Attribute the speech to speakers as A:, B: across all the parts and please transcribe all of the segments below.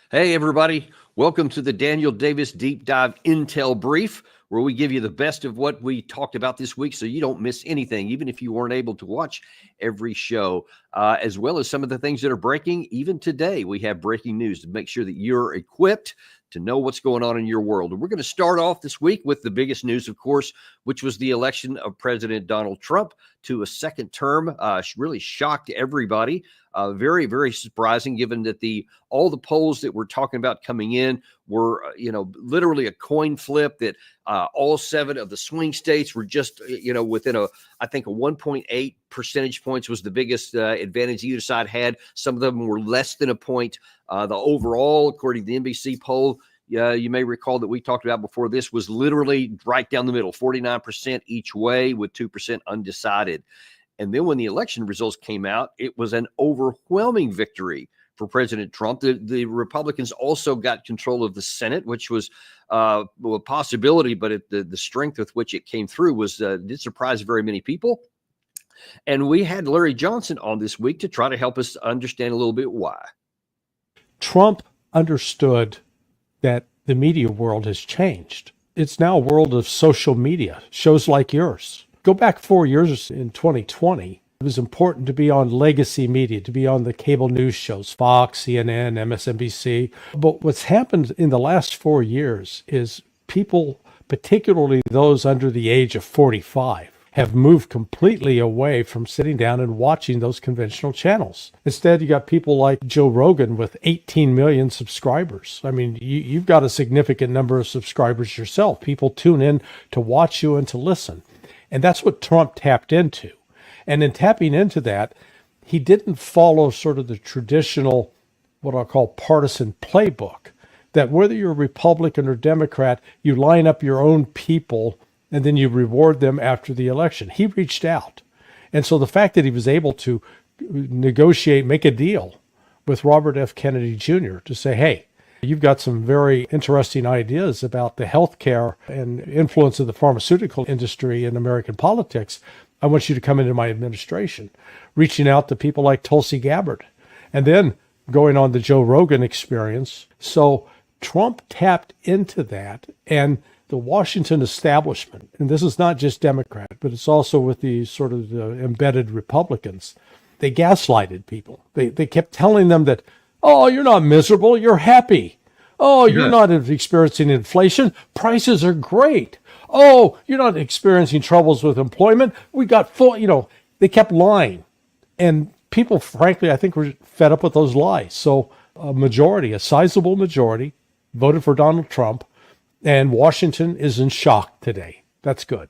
A: Hey, everybody. Welcome to the Daniel Davis Deep Dive Intel Brief, where we give you the best of what we talked about this week so you don't miss anything, even if you weren't able to watch every show, as well as some of the things that are breaking. Even today, we have breaking news to make sure that you're equipped to know what's going on in your world. And we're going to start off this week with the biggest news, of course, which was the election of President Donald Trump to a second term. Really shocked everybody. Very, very surprising, given that all the polls that we're talking about coming in were, literally a coin flip, that all 7 of the swing states were just, within I think a 1.8 percentage points was the biggest advantage either side had. Some of them were less than a point. The overall, according to the NBC poll, you may recall that we talked about before, this was literally right down the middle, 49% each way with 2% undecided. And then when the election results came out, it was an overwhelming victory for President Trump. The Republicans also got control of the Senate, which was a possibility, but the strength with which it came through did surprise very many people. And we had Larry Johnson on this week to try to help us understand a little bit why.
B: Trump understood that the media world has changed. It's now a world of social media, shows like yours. Go back 4 years in 2020, it was important to be on legacy media, to be on the cable news shows, Fox, CNN, MSNBC. But what's happened in the last 4 years is people, particularly those under the age of 45, have moved completely away from sitting down and watching those conventional channels. Instead, you got people like Joe Rogan with 18 million subscribers. I mean, you've got a significant number of subscribers yourself. People tune in to watch you and to listen. And that's what Trump tapped into. And in tapping into that, he didn't follow sort of the traditional, what I'll call partisan playbook, that whether you're Republican or Democrat, you line up your own people and then you reward them after the election. He reached out. And so the fact that he was able to negotiate, make a deal with Robert F. Kennedy Jr. to say, hey, you've got some very interesting ideas about the healthcare and influence of the pharmaceutical industry in American politics. I want you to come into my administration. Reaching out to people like Tulsi Gabbard, and then going on the Joe Rogan experience. So Trump tapped into that, and the Washington establishment, and this is not just Democrat, but it's also with the sort of the embedded Republicans, they gaslighted people. They kept telling them that, oh, you're not miserable, you're happy. Oh, you're not experiencing inflation, prices are great. Oh, you're not experiencing troubles with employment. We got full, they kept lying. And people, frankly, I think were fed up with those lies. So a sizable majority, voted for Donald Trump. And Washington is in shock today. That's good.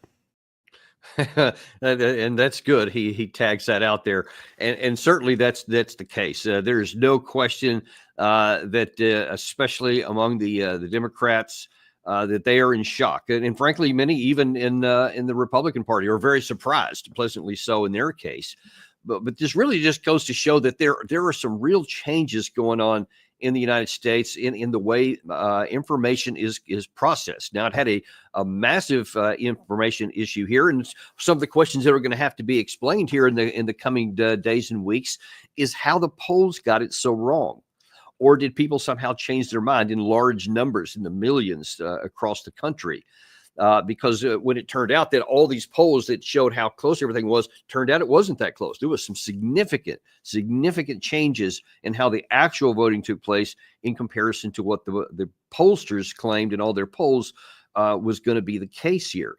A: And that's good. He tags that out there, and certainly that's the case. There's no question that especially among the Democrats, that they are in shock, and frankly, many even in the Republican Party are very surprised, pleasantly so in their case. But this really just goes to show that there are some real changes going on in the United States in the way information is processed. Now, it had a massive information issue here, and some of the questions that are going to have to be explained here in the coming days and weeks is how the polls got it so wrong. Or did people somehow change their mind in large numbers, in the millions across the country? Because when it turned out that all these polls that showed how close everything was, turned out it wasn't that close. There was some significant changes in how the actual voting took place in comparison to what the pollsters claimed in all their polls was going to be the case here.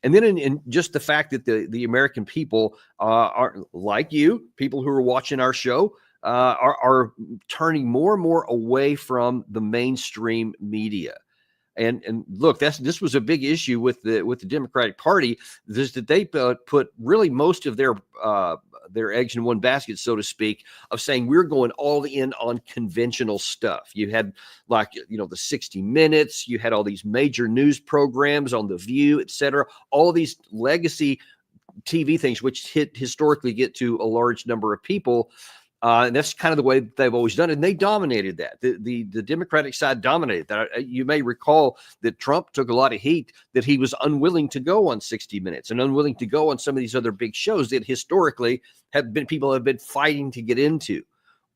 A: And then in just the fact that the American people are like you, people who are watching our show, are turning more and more away from the mainstream media. And look, this was a big issue with the Democratic Party, is that they put really most of their eggs in one basket, so to speak, of saying we're going all in on conventional stuff. You had the 60 Minutes, you had all these major news programs on The View, et cetera, all these legacy TV things, which historically get to a large number of people. And that's kind of the way that they've always done it. And they dominated that. The Democratic side dominated that. You may recall that Trump took a lot of heat that he was unwilling to go on 60 Minutes and unwilling to go on some of these other big shows that historically people have been fighting to get into.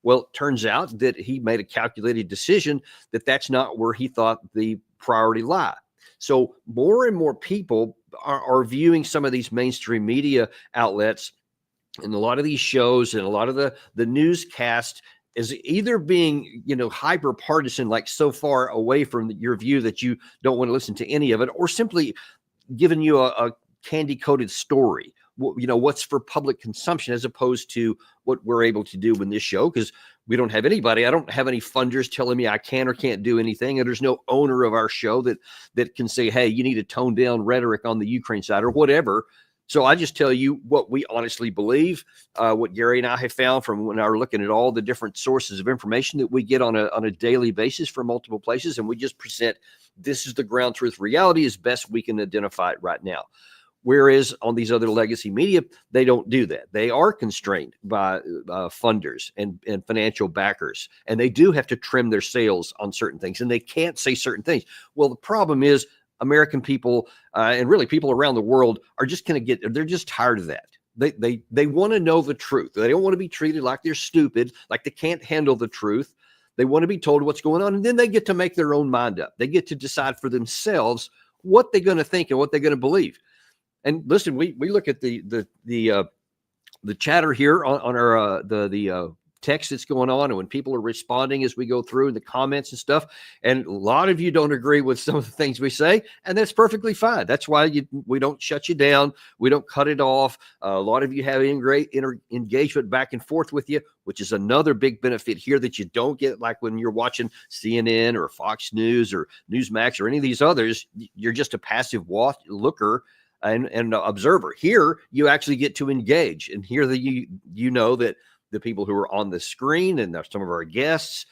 A: Well, it turns out that he made a calculated decision that that's not where he thought the priority lie. So more and more people are viewing some of these mainstream media outlets and a lot of these shows and a lot of the newscast is either being, hyper partisan, like so far away from your view that you don't want to listen to any of it, or simply giving you a candy coated story, what's for public consumption, as opposed to what we're able to do in this show. Because we don't have anybody, I don't have any funders telling me I can or can't do anything. And there's no owner of our show that can say, hey, you need to tone down rhetoric on the Ukraine side or whatever. So I just tell you what we honestly believe, what Gary and I have found from when I were looking at all the different sources of information that we get on a daily basis from multiple places. And we just present, this is the ground truth reality as best we can identify it right now. Whereas on these other legacy media, they don't do that. They are constrained by funders and financial backers, and they do have to trim their sails on certain things, and they can't say certain things. Well, the problem is American people and really people around the world are just going to they're just tired of that. They want to know the truth. They don't want to be treated like they're stupid, like they can't handle the truth. They want to be told what's going on, and then they get to make their own mind up. They get to decide for themselves what they're going to think and what they're going to believe. And listen, we look at the chatter here on our the text that's going on, and when people are responding as we go through in the comments and stuff, and a lot of you don't agree with some of the things we say, and that's perfectly fine. That's why we don't shut you down, we don't cut it off. A lot of you have great engagement back and forth with you, which is another big benefit here that you don't get like when you're watching CNN or Fox News or Newsmax or any of these others. You're just a passive looker and observer. Here you actually get to engage, and here you know that the people who are on the screen and some of our guests,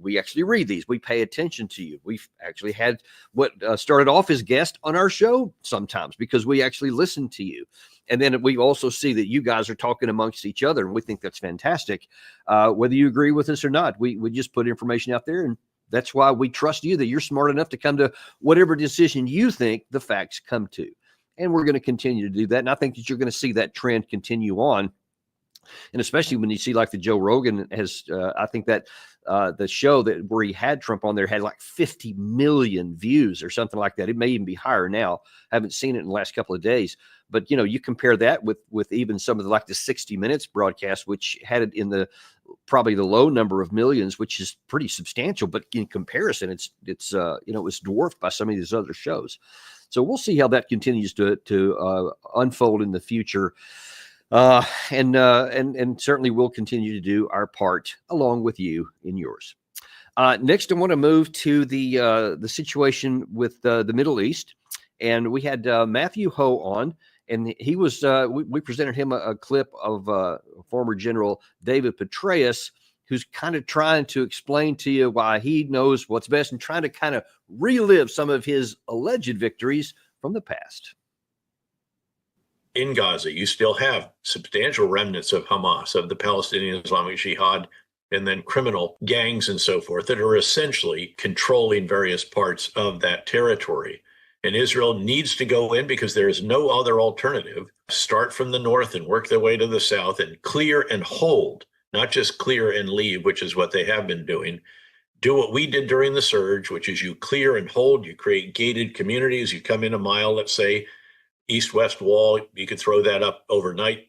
A: we actually read these, we pay attention to you. We've actually had what started off as guests on our show sometimes because we actually listen to you, and then we also see that you guys are talking amongst each other, and we think that's fantastic. Whether you agree with us or not, we just put information out there, and that's why we trust you that you're smart enough to come to whatever decision you think the facts come to. And we're going to continue to do that. And I think that you're going to see that trend continue on. And especially when you see like the Joe Rogan has, I think that the show where he had Trump on there had like 50 million views or something like that. It may even be higher now. I haven't seen it in the last couple of days. But, you compare that with even some of the 60 Minutes broadcast, which had it in probably the low number of millions, which is pretty substantial. But in comparison, it's it's dwarfed by some of these other shows. So we'll see how that continues to unfold in the future, and certainly we'll continue to do our part along with you in yours. Next, I want to move to the situation with the Middle East, and we had Matthew Hoh on, and he was we presented him a clip of former General David Petraeus, who's kind of trying to explain to you why he knows what's best and trying to kind of relive some of his alleged victories from the past.
C: In Gaza, you still have substantial remnants of Hamas, of the Palestinian Islamic Jihad, and then criminal gangs and so forth that are essentially controlling various parts of that territory. And Israel needs to go in because there is no other alternative. Start from the north and work their way to the south and clear and hold. Not just clear and leave, which is what they have been doing. Do what we did during the surge, which is you clear and hold, you create gated communities, you come in a mile, let's say, east-west wall, you could throw that up overnight,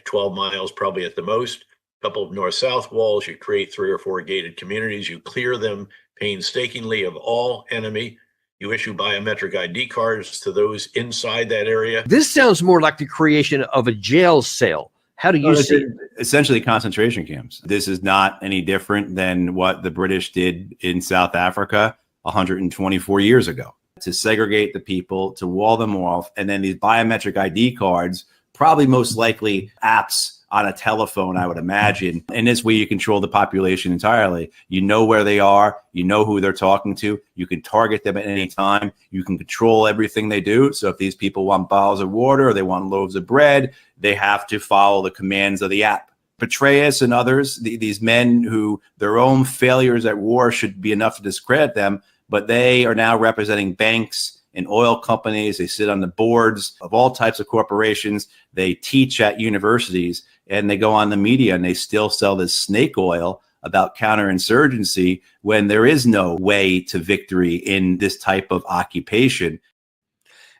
C: 12 miles probably at the most, a couple of north-south walls, you create 3 or 4 gated communities, you clear them painstakingly of all enemy, you issue biometric ID cards to those inside that area.
A: This sounds more like the creation of a jail cell. How do you see it?
D: Essentially concentration camps. This is not any different than what the British did in South Africa 124 years ago, to segregate the people, to wall them off. And then these biometric ID cards, probably most likely apps on a telephone, I would imagine. And this way you control the population entirely. You know where they are. You know who they're talking to. You can target them at any time. You can control everything they do. So if these people want bottles of water or they want loaves of bread, they have to follow the commands of the app. Petraeus and others, these men who their own failures at war should be enough to discredit them, but they are now representing banks and oil companies. They sit on the boards of all types of corporations. They teach at universities. and they go on the media and they still sell this snake oil about counterinsurgency when there is no way to victory in this type of occupation.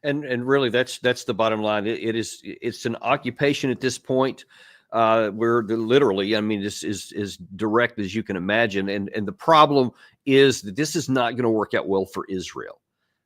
A: And really, that's the bottom line. It's an occupation at this point, where literally, I mean, this is as direct as you can imagine. And the problem is that this is not going to work out well for Israel.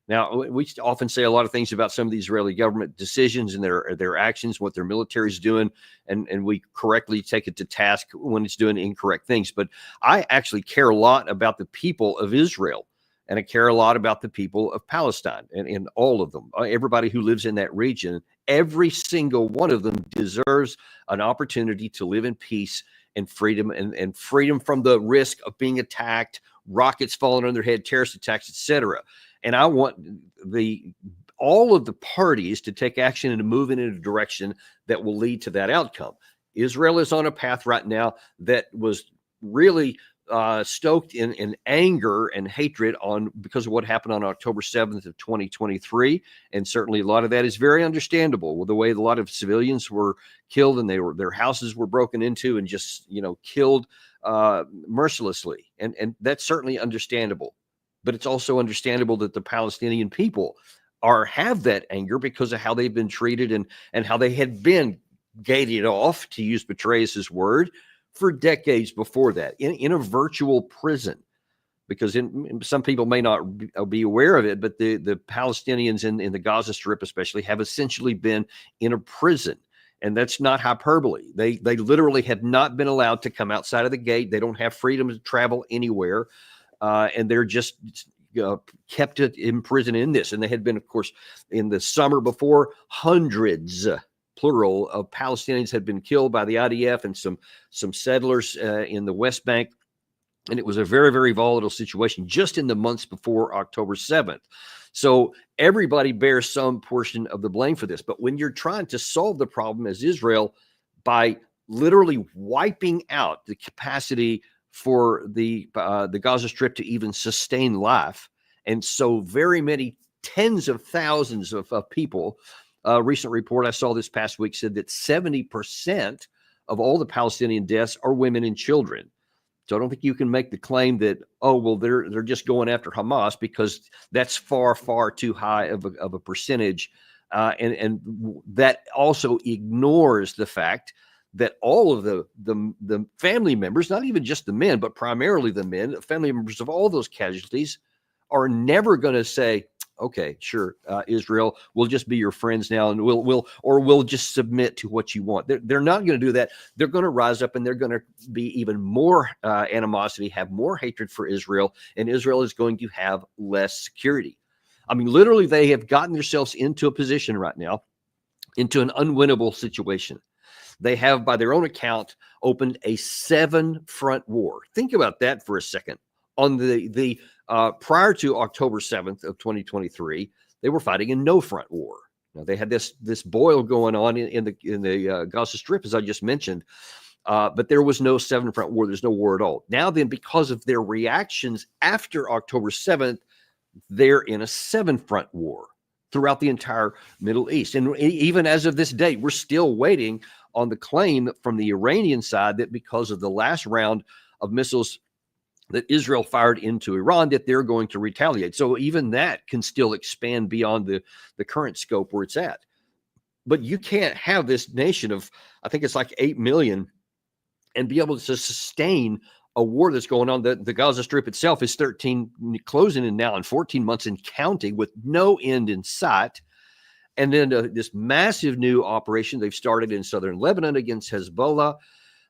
A: Now, we often say a lot of things about some of the Israeli government decisions and their actions, what their military is doing, and we correctly take it to task when it's doing incorrect things. But I actually care a lot about the people of Israel, and I care a lot about the people of Palestine and all of them, everybody who lives in that region. Every single one of them deserves an opportunity to live in peace and freedom, and freedom from the risk of being attacked, rockets falling on their head, terrorist attacks, etc. And I want all of the parties to take action and to move in a direction that will lead to that outcome. Israel is on a path right now that was really stoked in anger and hatred because of what happened on October 7th of 2023. And certainly a lot of that is very understandable with the way a lot of civilians were killed and their houses were broken into and just, killed mercilessly. And that's certainly understandable. But it's also understandable that the Palestinian people have that anger because of how they've been treated and how they had been gated off, to use Petraeus's word, for decades before that, in a virtual prison. Because some people may not be aware of it, but the Palestinians in the Gaza Strip especially have essentially been in a prison. And that's not hyperbole. They literally have not been allowed to come outside of the gate. They don't have freedom to travel anywhere. And they're just kept in prison in this. And they had been, of course, in the summer before, hundreds, plural, of Palestinians had been killed by the IDF and some settlers in the West Bank. And it was a very, very volatile situation just in the months before October 7th. So everybody bears some portion of the blame for this. But when you're trying to solve the problem as Israel by literally wiping out the capacity for the Gaza Strip to even sustain life, and so very many tens of thousands of people. A recent report I saw this past week said that 70% of all the Palestinian deaths are women and children. So I don't think you can make the claim that, they're just going after Hamas, because that's far, far too high of a percentage. And that also ignores the fact that all of the family members, not even just the men, but primarily the men, family members of all those casualties, are never going to say, okay, sure, Israel, we'll just be your friends now, and we'll just submit to what you want. They're not going to do that. They're going to rise up, and they're going to be even more animosity, have more hatred for Israel, and Israel is going to have less security. I mean, literally, they have gotten themselves into a position right now, into an unwinnable situation. They have, by their own account, opened a 7-front war. Think about that for a second. On the prior to October 7th of 2023, they were fighting a no-front war. Now, they had this boil going on in the Gaza Strip, as I just mentioned, but there was no 7-front war. There's no war at all. Now then, because of their reactions after October 7th, they're in a 7-front war throughout the entire Middle East. And even as of this date, we're still waiting on the claim from the Iranian side that because of the last round of missiles that Israel fired into Iran, that they're going to retaliate. So even that can still expand beyond the current scope where it's at. But you can't have this nation of, I think it's like 8 million, and be able to sustain a war that's going on. The Gaza Strip itself is closing in now in 14 months and counting, with no end in sight. And then this massive new operation they've started in southern Lebanon against Hezbollah.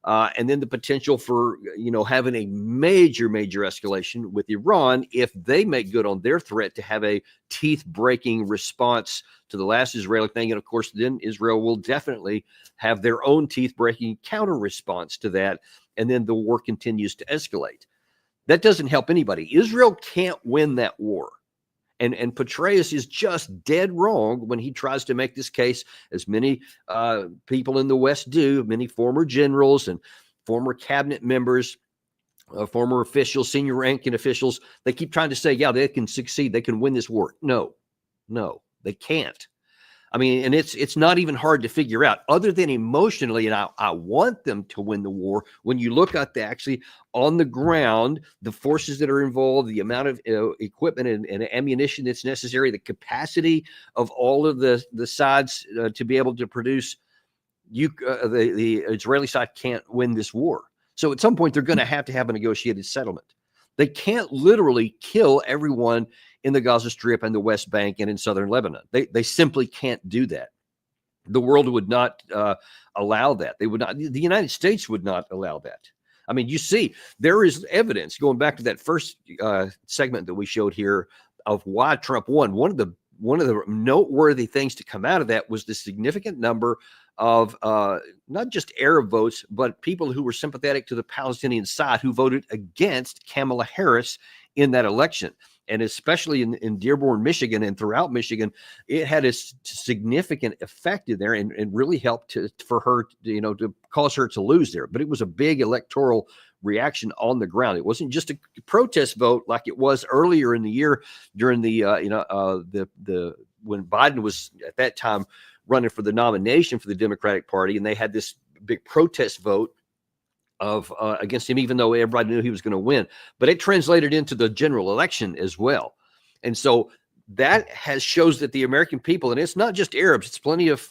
A: And then the potential for, having a major, major escalation with Iran if they make good on their threat to have a teeth-breaking response to the last Israeli thing. And, of course, then Israel will definitely have their own teeth-breaking counter-response to that. And then the war continues to escalate. That doesn't help anybody. Israel can't win that war. And Petraeus is just dead wrong when he tries to make this case, as many people in the West do, many former generals and former cabinet members, former officials, senior ranking officials. They keep trying to say, yeah, they can succeed. They can win this war. No, they can't. I mean, and it's not even hard to figure out, other than emotionally. And I want them to win the war. When you look at the actually on the ground, the forces that are involved, the amount of equipment and ammunition that's necessary, the capacity of all of the sides to be able to produce, the Israeli side can't win this war. So at some point, they're going to have a negotiated settlement. They can't literally kill everyone in the Gaza Strip and the West Bank and in southern Lebanon. They simply can't do that. The world would not allow that. They would not. The United States would not allow that. I mean, you see, there is evidence going back to that first segment that we showed here of why Trump won. One of the noteworthy things to come out of that was the significant number of not just Arab votes, but people who were sympathetic to the Palestinian side who voted against Kamala Harris in that election. And especially in Dearborn, Michigan, and throughout Michigan, it had a significant effect in there and really helped for her, to cause her to lose there. But it was a big electoral reaction on the ground. It wasn't just a protest vote like it was earlier in the year during the when Biden was at that time running for the nomination for the Democratic Party, and they had this big protest vote of against him, even though everybody knew he was going to win. But it translated into the general election as well. And so that shows that the American people, and it's not just Arabs, it's plenty of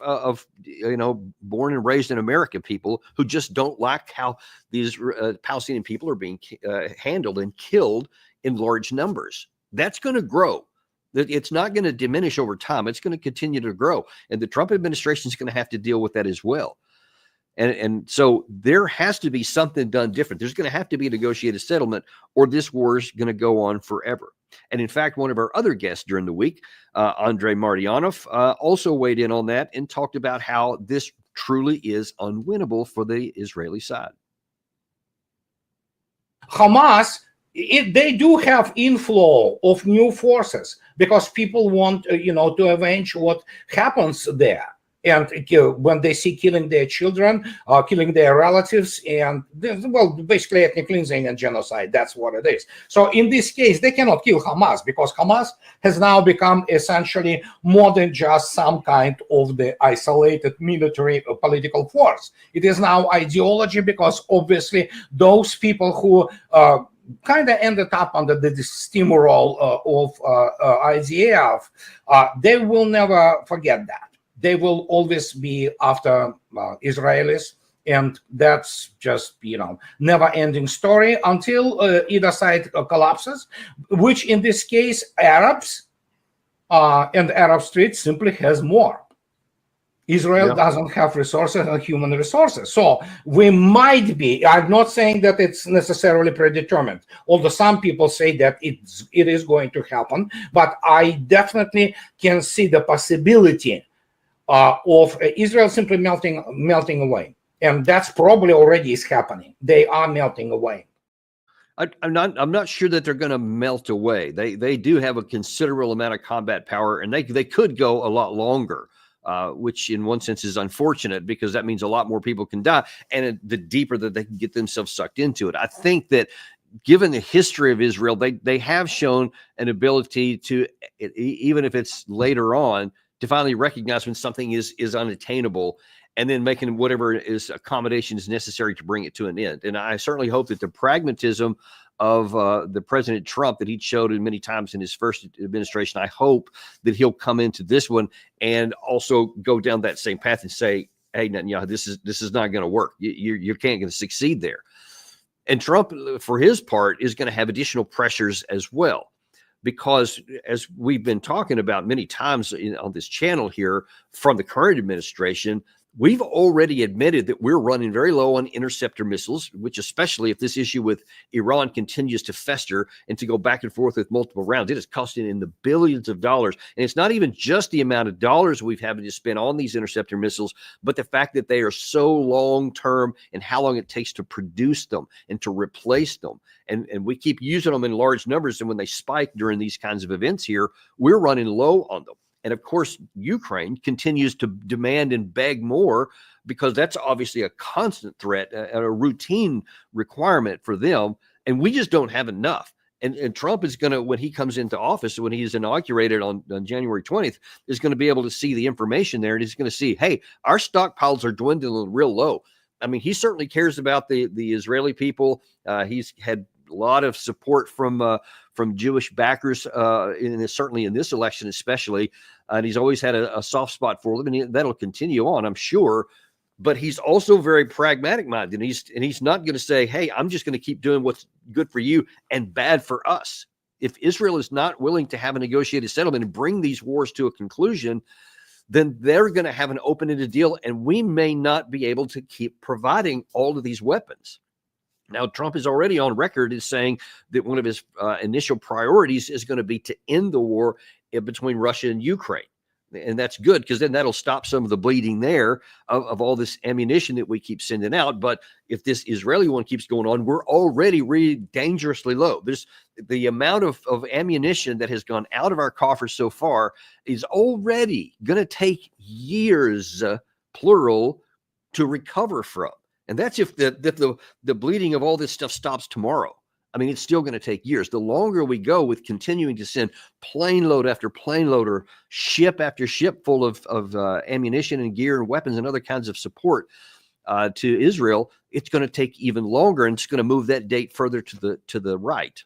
A: born and raised in America people who just don't like how these Palestinian people are being handled and killed in large numbers. That's going to grow. It's not going to diminish over time. It's going to continue to grow. And the Trump administration is going to have to deal with that as well. And so there has to be something done different. There's going to have to be a negotiated settlement, or this war is going to go on forever. And in fact, one of our other guests during the week, Andrei Martyanov, also weighed in on that and talked about how this truly is unwinnable for the Israeli side.
E: Hamas, they do have inflow of new forces because people want, to avenge what happens there. And when they see killing their children, killing their relatives, and basically ethnic cleansing and genocide, that's what it is. So in this case, they cannot kill Hamas because Hamas has now become essentially more than just some kind of the isolated military or political force. It is now ideology, because obviously those people who kind of ended up under the steamroll of IDF, they will never forget that. They will always be after Israelis, and that's just, never-ending story until either side collapses, which in this case, Arabs and Arab Street simply has more. Israel doesn't have resources and human resources. So we might be, I'm not saying that it's necessarily predetermined, although some people say that it is going to happen, but I definitely can see the possibility of Israel simply melting away. And that's probably already is happening. They are melting away.
A: I'm not sure that they're going to melt away. They do have a considerable amount of combat power, and they could go a lot longer, which in one sense is unfortunate because that means a lot more people can die, and the deeper that they can get themselves sucked into it. I think that given the history of Israel, they have shown an ability to, even if it's later on, to finally recognize when something is unattainable, and then making whatever is accommodations necessary to bring it to an end. And I certainly hope that the pragmatism of the President Trump that he showed many times in his first administration, I hope that he'll come into this one and also go down that same path and say, hey, Netanyahu, this is not going to work. You can't going to succeed there. And Trump, for his part, is going to have additional pressures as well. Because as we've been talking about many times on this channel here from the current administration, we've already admitted that we're running very low on interceptor missiles, which especially if this issue with Iran continues to fester and to go back and forth with multiple rounds, it is costing in the billions of dollars. And it's not even just the amount of dollars we've having to spend on these interceptor missiles, but the fact that they are so long-term and how long it takes to produce them and to replace them. And we keep using them in large numbers. And when they spike during these kinds of events here, we're running low on them. And of course, Ukraine continues to demand and beg more because that's obviously a constant threat, a routine requirement for them. And we just don't have enough. And Trump is going to, when he comes into office, when he's inaugurated on January 20th, is going to be able to see the information there, and he's going to see, hey, our stockpiles are dwindling real low. I mean, he certainly cares about the Israeli people. He's had a lot of support from Jewish backers, certainly in this election, especially. And he's always had a soft spot for them, and that'll continue on, I'm sure. But he's also very pragmatic minded. And he's not going to say, hey, I'm just going to keep doing what's good for you and bad for us. If Israel is not willing to have a negotiated settlement and bring these wars to a conclusion, then they're going to have an open-ended deal, and we may not be able to keep providing all of these weapons. Now, Trump is already on record as saying that one of his initial priorities is going to be to end the war between Russia and Ukraine. And that's good, because then that'll stop some of the bleeding there of all this ammunition that we keep sending out. But if this Israeli one keeps going on, we're already really dangerously low. There's the amount of ammunition that has gone out of our coffers so far is already going to take years, plural, to recover from. And that's if the bleeding of all this stuff stops tomorrow. I mean, it's still going to take years. The longer we go with continuing to send plane load after plane load or ship after ship full of ammunition and gear and weapons and other kinds of support to Israel, it's going to take even longer, and it's going to move that date further to the right.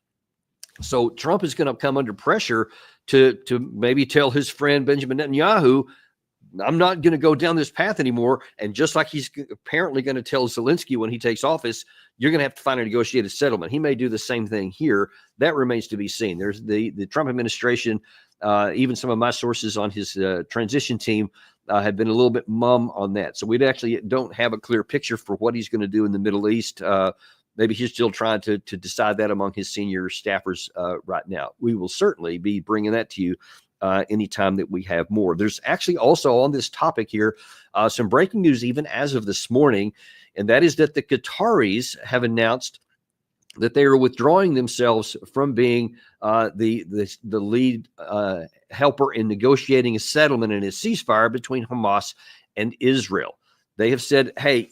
A: So Trump is going to come under pressure to maybe tell his friend Benjamin Netanyahu, I'm not going to go down this path anymore. And just like he's apparently going to tell Zelensky when he takes office, you're going to have to find a negotiated settlement. He may do the same thing here. That remains to be seen. There's the Trump administration, even some of my sources on his transition team have been a little bit mum on that. So we actually don't have a clear picture for what he's going to do in the Middle East. Maybe he's still trying to decide that among his senior staffers right now. We will certainly be bringing that to you anytime that we have more. There's actually also on this topic here some breaking news even as of this morning, and that is that the Qataris have announced that they are withdrawing themselves from being the lead helper in negotiating a settlement and a ceasefire between Hamas and Israel. They have said, hey,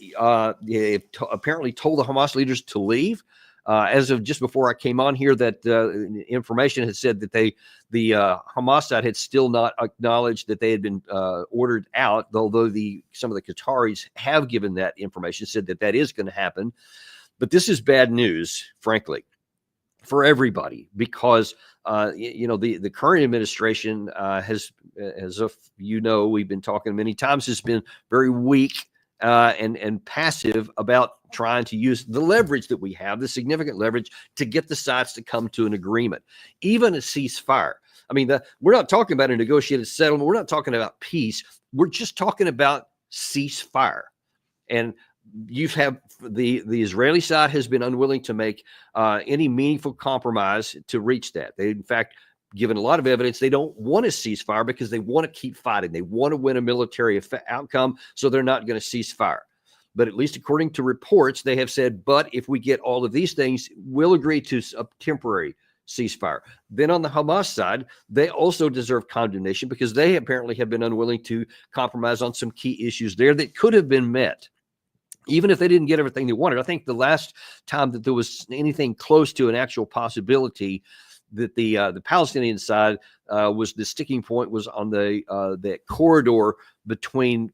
A: they've apparently told the Hamas leaders to leave. As of just before I came on here, that information had said that the Hamas side had still not acknowledged that they had been ordered out, although some of the Qataris have given that information, said that is going to happen. But this is bad news, frankly, for everybody, because the current administration has, as if we've been talking many times, has been very weak and passive about trying to use the leverage that we have, the significant leverage, to get the sides to come to an agreement, even a ceasefire. I mean, we're not talking about a negotiated settlement. We're not talking about peace. We're just talking about ceasefire. And you have the Israeli side has been unwilling to make any meaningful compromise to reach that. They, in fact, given a lot of evidence, they don't want a ceasefire because they want to keep fighting. They want to win a military outcome, so they're not going to cease fire. But at least according to reports, they have said, but if we get all of these things, we'll agree to a temporary ceasefire. Then on the Hamas side, they also deserve condemnation because they apparently have been unwilling to compromise on some key issues there that could have been met, even if they didn't get everything they wanted. I think the last time that there was anything close to an actual possibility that the Palestinian side was the sticking point was on that corridor between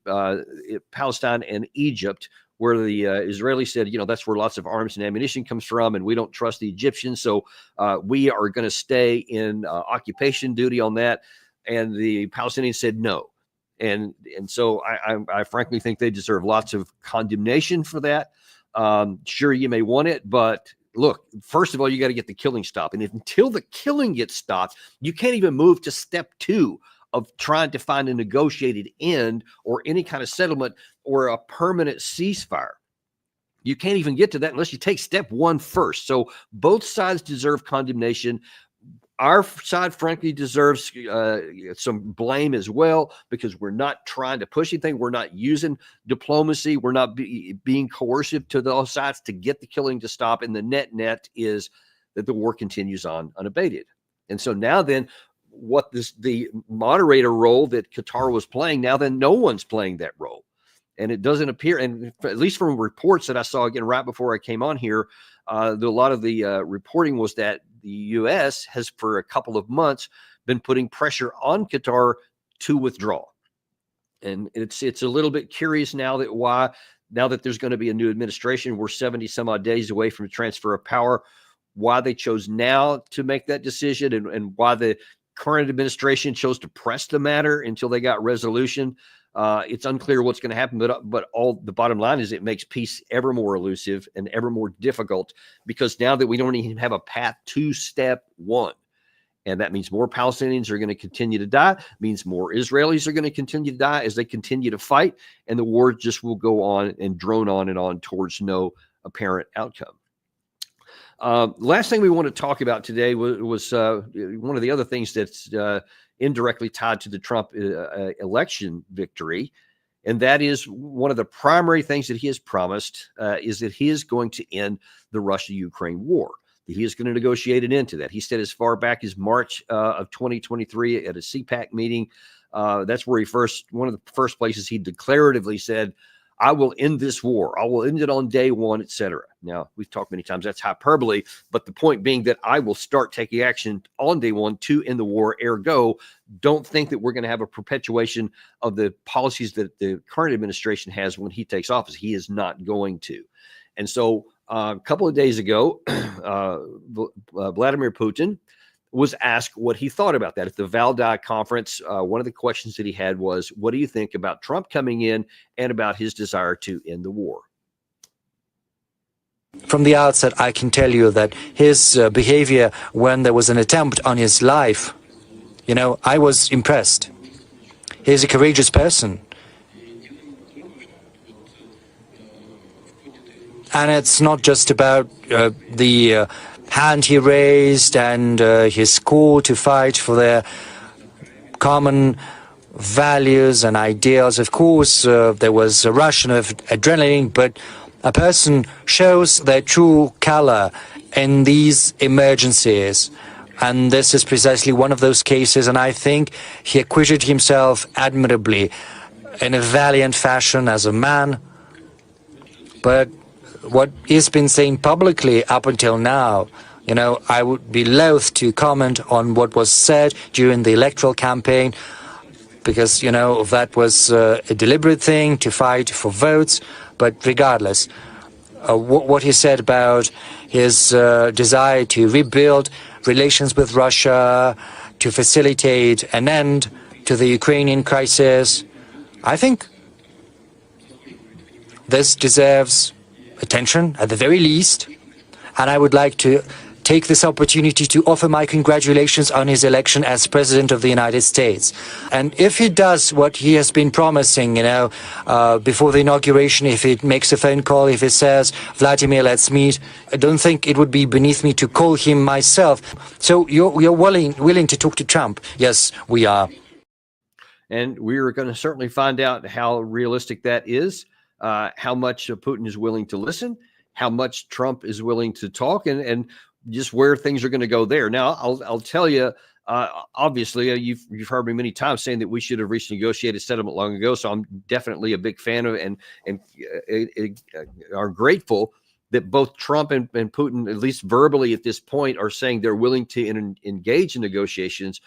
A: Palestine and Egypt, where the Israelis said, that's where lots of arms and ammunition comes from, and we don't trust the Egyptians, so we are going to stay in occupation duty on that. And the Palestinians said no. And so I frankly think they deserve lots of condemnation for that. Sure, you may want it, but look, first of all, you got to get the killing stopped. And until the killing gets stopped, you can't even move to step 2 of trying to find a negotiated end or any kind of settlement or a permanent ceasefire. You can't even get to that unless you take step 1 first. So both sides deserve condemnation. Our side, frankly, deserves some blame as well, because we're not trying to push anything. We're not using diplomacy. We're not being coercive to those sides to get the killing to stop. And the net is that the war continues on unabated. And so now then, the moderator role that Qatar was playing, now then no one's playing that role. And it doesn't appear, and at least from reports that I saw again right before I came on here, a lot of the reporting was that U.S. has for a couple of months been putting pressure on Qatar to withdraw. And it's a little bit curious now that there's going to be a new administration, we're 70 some odd days away from the transfer of power, why they chose now to make that decision, and why the current administration chose to press the matter until they got resolution. It's unclear what's going to happen, but all the bottom line is it makes peace ever more elusive and ever more difficult, because now that we don't even have a path to step one, and that means more Palestinians are going to continue to die, means more Israelis are going to continue to die as they continue to fight, and the war just will go on and drone on and on towards no apparent outcome. Last thing we want to talk about today was one of the other things that's indirectly tied to the Trump election victory, and that is one of the primary things that he has promised is that he is going to end the Russia-Ukraine war. That he is going to negotiate an end to that. He said as far back as March of 2023 at a CPAC meeting, that's where one of the first places he declaratively said, I will end this war. I will end it on day one, etc. Now, we've talked many times, that's hyperbole, but the point being that I will start taking action on day one to end the war. Ergo, don't think that we're going to have a perpetuation of the policies that the current administration has when he takes office. He is not going to. And so a couple of days ago, Vladimir Putin was asked what he thought about that. At the Valdai conference, one of the questions that he had was, what do you think about Trump coming in and about his desire to end the war?
F: From the outset, I can tell you that his behavior when there was an attempt on his life, I was impressed. He's a courageous person. And it's not just about the hand he raised and his call to fight for their common values and ideals. Of course, there was a rush of adrenaline, but a person shows their true color in these emergencies. And this is precisely one of those cases, and I think he acquitted himself admirably in a valiant fashion as a man. But what he's been saying publicly up until now, I would be loath to comment on what was said during the electoral campaign, because, that was a deliberate thing to fight for votes. But regardless, what he said about his desire to rebuild relations with Russia, to facilitate an end to the Ukrainian crisis, I think this deserves attention at the very least, and I would like to take this opportunity to offer my congratulations on his election as President of the United States. And if he does what he has been promising, before the inauguration, if he makes a phone call, if he says, Vladimir, let's meet, I don't think it would be beneath me to call him myself. So you're willing to talk to Trump? Yes, we are.
A: And we're going to certainly find out how realistic that is. How much Putin is willing to listen, how much Trump is willing to talk, and just where things are going to go there. Now, I'll tell you, obviously, you've heard me many times saying that we should have reached a negotiated settlement long ago. So I'm definitely a big fan of it, and are grateful that both Trump and Putin, at least verbally at this point, are saying they're willing to engage in negotiations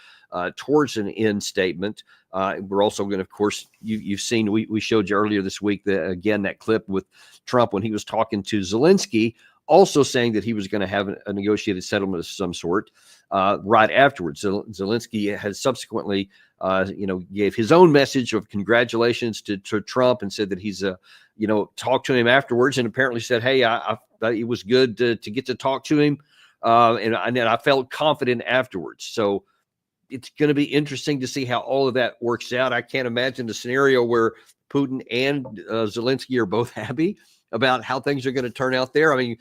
A: towards an end statement. We're also going to, of course, you've seen, we showed you earlier this week, that clip with Trump when he was talking to Zelensky, also saying that he was going to have a negotiated settlement of some sort right afterwards. Zelensky has subsequently, gave his own message of congratulations to Trump and said that he's, talked to him afterwards and apparently said, hey, I it was good to get to talk to him. And I felt confident afterwards. So it's going to be interesting to see how all of that works out. I can't imagine the scenario where Putin and Zelensky are both happy about how things are going to turn out there. I mean,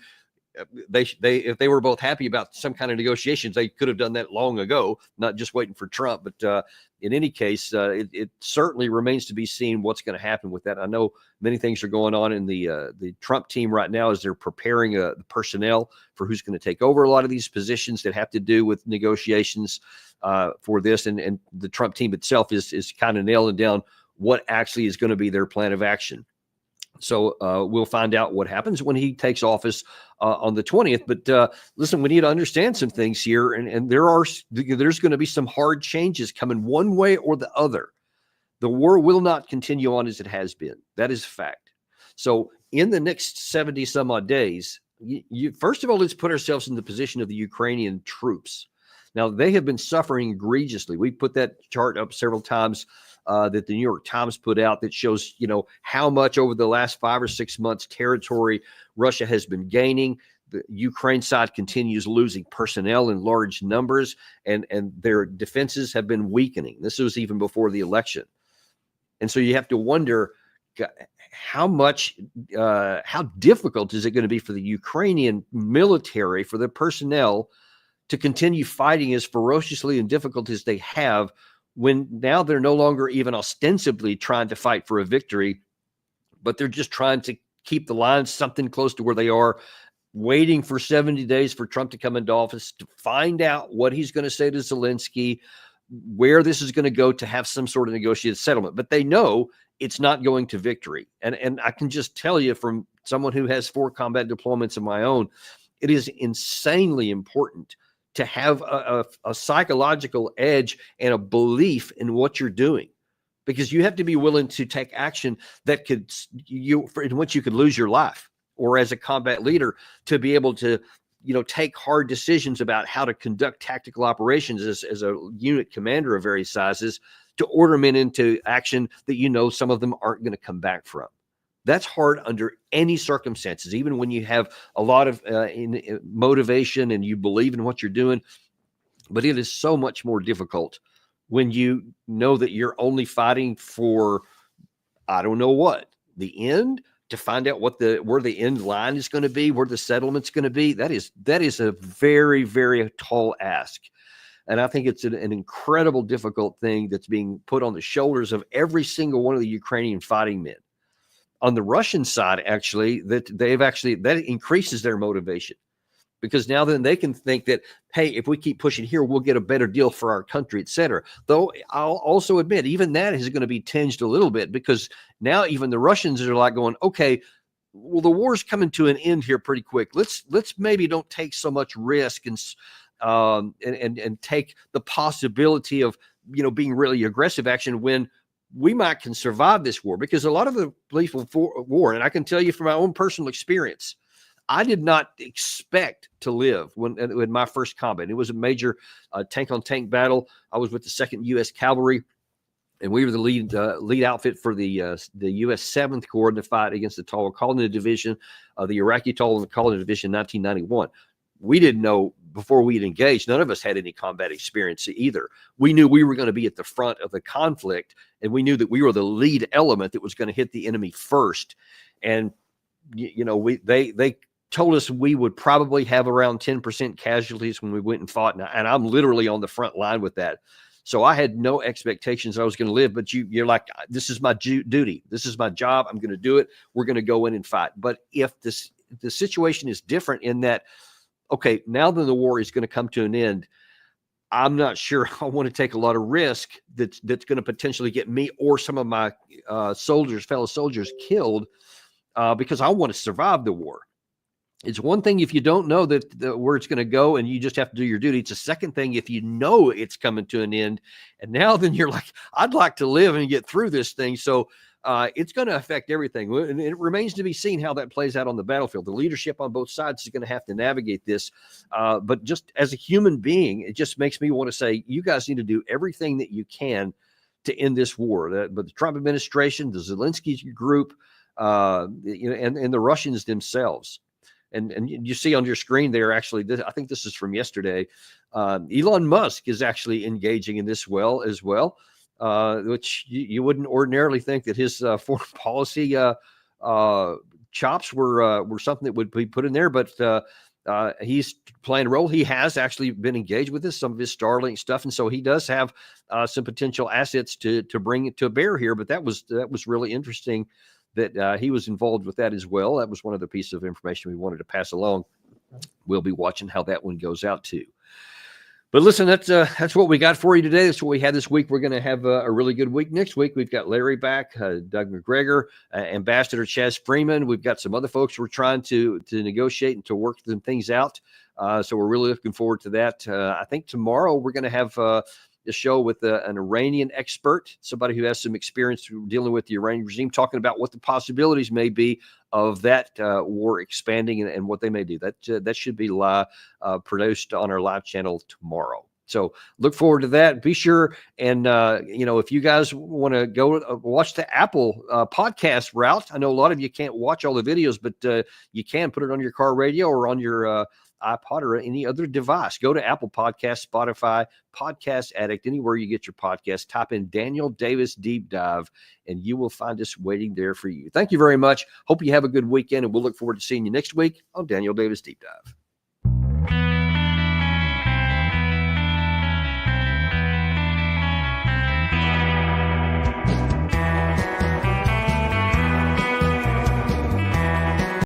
A: if they were both happy about some kind of negotiations, they could have done that long ago, not just waiting for Trump. But in any case, it certainly remains to be seen what's going to happen with that. I know many things are going on in the Trump team right now as they're preparing the personnel for who's going to take over a lot of these positions that have to do with negotiations for this. And the Trump team itself is kind of nailing down what actually is going to be their plan of action. So we'll find out what happens when he takes office on the 20th. But listen, we need to understand some things here, and there's going to be some hard changes coming one way or the other. The war will not continue on as it has been. That is a fact. So in the next 70 some odd days, first of all, let's put ourselves in the position of the Ukrainian troops. Now, they have been suffering egregiously. We put that chart up several times that the New York Times put out that shows, how much over the last 5 or 6 months territory Russia has been gaining. The Ukraine side continues losing personnel in large numbers, and their defenses have been weakening. This was even before the election. And so you have to wonder how difficult is it going to be for the Ukrainian military, for the personnel, to continue fighting as ferociously and difficult as they have, when now they're no longer even ostensibly trying to fight for a victory, but they're just trying to keep the lines something close to where they are, waiting for 70 days for Trump to come into office to find out what he's going to say to Zelensky, where this is going to go to have some sort of negotiated settlement. But they know it's not going to victory. And I can just tell you, from someone who has 4 combat deployments of my own, it is insanely important to have a psychological edge and a belief in what you're doing, because you have to be willing to take action that in which you could lose your life, or as a combat leader to be able to, take hard decisions about how to conduct tactical operations as a unit commander of various sizes, to order men into action that some of them aren't going to come back from. That's hard under any circumstances, even when you have a lot of motivation and you believe in what you're doing. But it is so much more difficult when you know that you're only fighting for, I don't know what, the end, to find out where the end line is going to be, where the settlement's going to be. That is a very, very tall ask. And I think it's an incredible, difficult thing that's being put on the shoulders of every single one of the Ukrainian fighting men. On the Russian side, actually, that increases their motivation, because now then they can think that, hey, if we keep pushing here, we'll get a better deal for our country, et cetera. Though I'll also admit, even that is going to be tinged a little bit, because now even the Russians are like going, okay, well, the war's coming to an end here pretty quick. Let's maybe don't take so much risk and take the possibility of being really aggressive action when we can survive this war. Because a lot of the belief of war, and I can tell you from my own personal experience, I did not expect to live when my first combat. It was a major tank-on-tank battle. I was with the 2nd U.S. Cavalry, and we were the lead outfit for the U.S. 7th Corps in the fight against the Tall-Kalina Division, the Iraqi Tall-Kalina Division in 1991. We didn't know before we had engaged. None of us had any combat experience either. We knew we were going to be at the front of the conflict, and we knew that we were the lead element that was going to hit the enemy first. And they told us we would probably have around 10% casualties when we went and fought, and I'm literally on the front line with that. So I had no expectations I was going to live. But you're like, this is my duty. This is my job. I'm going to do it. We're going to go in and fight. But if the situation is different in that, okay, now that the war is going to come to an end, I'm not sure I want to take a lot of risk that's going to potentially get me or some of my fellow soldiers killed, because I want to survive the war. It's one thing if you don't know where it's going to go and you just have to do your duty. It's a second thing if you know it's coming to an end, and now then you're like, I'd like to live and get through this thing. So it's going to affect everything. And it remains to be seen how that plays out on the battlefield. The leadership on both sides is going to have to navigate this. But just as a human being, it just makes me want to say, you guys need to do everything that you can to end this war. But the Trump administration, the Zelensky group, and the Russians themselves. And you see on your screen there, actually, I think this is from yesterday, Elon Musk is actually engaging in this as well. Which you wouldn't ordinarily think that his foreign policy chops were something that would be put in there, but he's playing a role. He has actually been engaged with this, some of his Starlink stuff, and so he does have some potential assets to bring it to bear here. But that was really interesting that he was involved with that as well. That was one of the pieces of information we wanted to pass along. We'll be watching how that one goes out too. But listen, that's what we got for you today. That's what we had this week. We're going to have a really good week. Next week, we've got Larry back, Doug McGregor, Ambassador Chaz Freeman. We've got some other folks we're trying to negotiate and to work some things out. So we're really looking forward to that. I think tomorrow we're going to have a show with an Iranian expert, somebody who has some experience dealing with the Iranian regime, talking about what the possibilities may be of that war expanding and what they may do. That should be produced on our live channel tomorrow. So look forward to that. Be sure and if you guys want to go watch the Apple podcast route, I know a lot of you can't watch all the videos, but you can put it on your car radio or on your iPod or any other device. Go to Apple Podcasts, Spotify, Podcast Addict, anywhere you get your podcast. Type in Daniel Davis Deep Dive, and you will find us waiting there for you. Thank you very much. Hope you have a good weekend, and we'll look forward to seeing you next week on Daniel Davis Deep Dive.